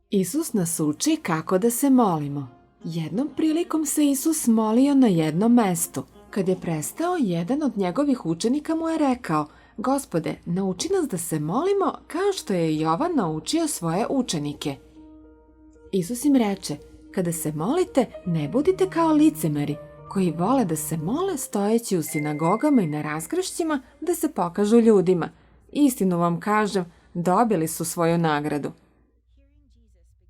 Isus nas uči kako da se molimo. Jednom prilikom se Isus molio na jednom mestu. Kad je prestao, jedan od njegovih učenika mu je rekao: Gospode, nauči nas da se molimo kao što je Jovan naučio svoje učenike. Isus im reče: kada se molite, ne budite kao licemeri, koji vole da se mole stojeći u sinagogama i na raskršćima da se pokažu ljudima. Istinu vam kažem, dobili su svoju nagradu.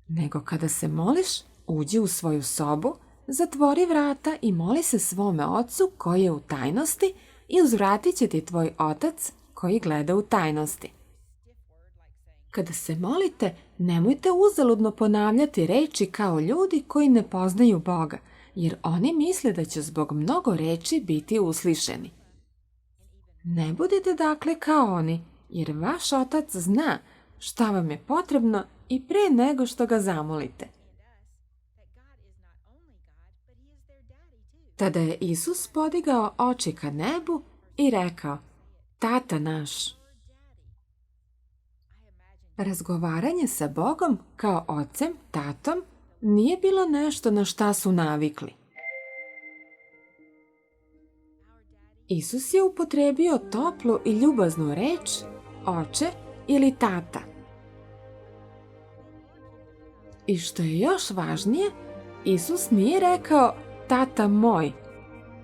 Nego kada se moliš, uđi u svoju sobu, zatvori vrata i moli se svome Ocu koji je u tajnosti i uzvratit će ti tvoj Otac koji gleda u tajnosti. Kada se molite, nemojte uzaludno ponavljati reči kao ljudi koji ne poznaju Boga, jer oni misle da će zbog mnogo reči biti uslišeni. Ne budite dakle kao oni, jer vaš Otac zna šta vam je potrebno i pre nego što ga zamolite. Tada je Isus podigao oči ka nebu i rekao: Tata naš. Razgovaranje sa Bogom kao ocem, tatom, nije bilo nešto na šta su navikli. Isus je upotrebio toplu i ljubaznu reč oče ili tata. I što je još važnije, Isus nije rekao tata moj,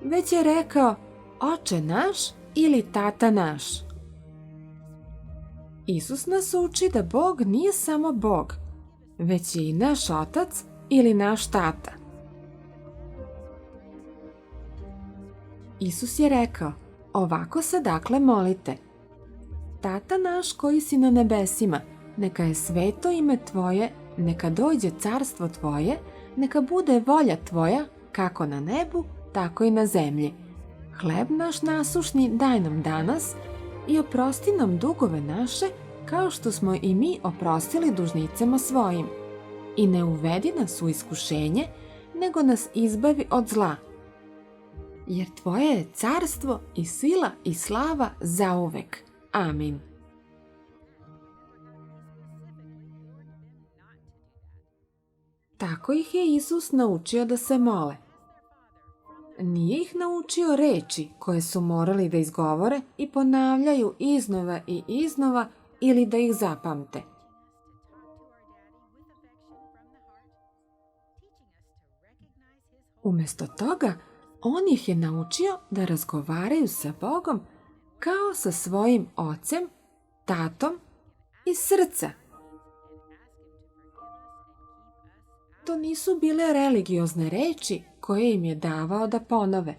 već je rekao oče naš ili tata naš. Isus nas uči da Bog nije samo Bog, već je i naš Otac ili naš tata. Isus je rekao: ovako se dakle molite: Tata naš koji si na nebesima, neka je sveto ime tvoje, neka dođe carstvo tvoje, neka bude volja tvoja, kako na nebu, tako i na zemlji. Hleb naš nasušni daj nam danas i oprosti nam dugove naše, kao što smo i mi oprostili dužnicima svojim. I ne uvedi nas u iskušenje, nego nas izbavi od zla. Jer tvoje je carstvo i sila i slava zauvek. Amin. Tako ih je Isus naučio da se mole. Nije ih naučio reči koje su morali da izgovore i ponavljaju iznova i iznova ili da ih zapamte. Umjesto toga, on ih je naučio da razgovaraju sa Bogom kao sa svojim ocem, tatom iz srca. To nisu bile religiozne reči koje im je davao da ponove.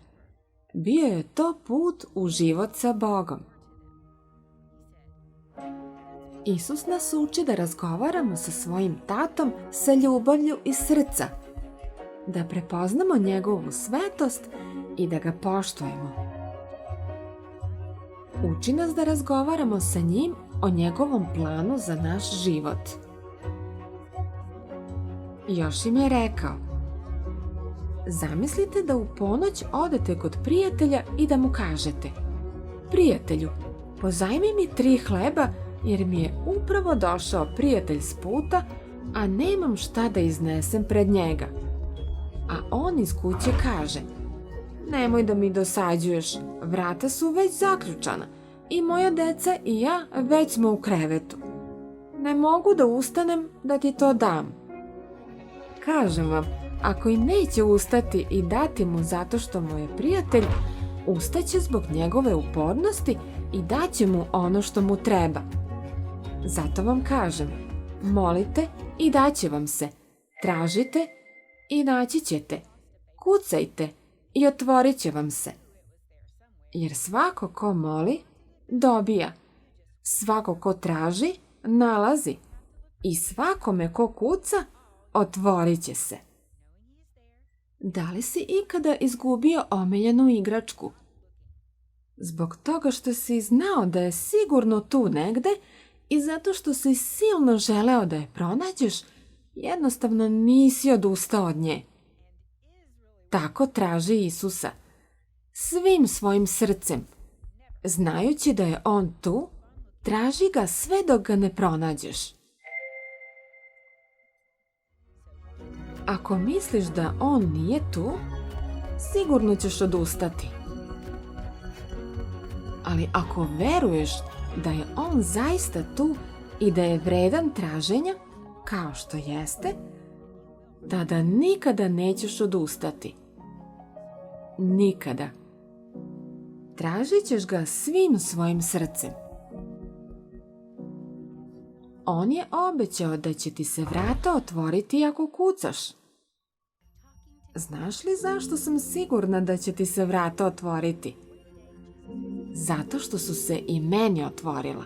Bio je to put u život sa Bogom. Isus nas uči da razgovaramo sa svojim tatom sa ljubavlju iz srca, da prepoznamo njegovu svetost i da ga poštujemo. Uči nas da razgovaramo sa njim o njegovom planu za naš život. Još im je rekao: zamislite da u ponoć odete kod prijatelja i da mu kažete: prijatelju, pozajmi mi 3 hleba jer mi je upravo došao prijatelj s puta, a nemam šta da iznesem pred njega. A on iz kuće kaže: nemoj da mi dosađuješ, vrata su već zaključana i moja deca i ja već smo u krevetu. Ne mogu da ustanem da ti to dam. Kažem vam, ako i neće ustati i dati mu zato što mu je prijatelj, ustaće zbog njegove upornosti i daće mu ono što mu treba. Zato vam kažem, molite i daće vam se, tražite i naći ćete, kucajte i otvorit će vam se. Jer svako ko moli, dobija, svako ko traži, nalazi i svakome ko kuca, otvorit će se. Da li si ikada izgubio omiljenu igračku? Zbog toga što si znao da je sigurno tu negde i zato što si silno želeo da je pronađeš, jednostavno nisi odustao od nje. Tako traži Isusa, svim svojim srcem. Znajući da je on tu, traži ga sve dok ga ne pronađeš. Ako misliš da on nije tu, sigurno ćeš odustati. Ali ako veruješ da je on zaista tu i da je vredan traženja, kao što jeste, tada nikada nećeš odustati. Nikada. Tražit ćeš ga svim svojim srcem. On je obećao da će ti se vrata otvoriti ako kucaš. Znaš li zašto sam sigurna da će ti se vrata otvoriti? Zato što su se i meni otvorila.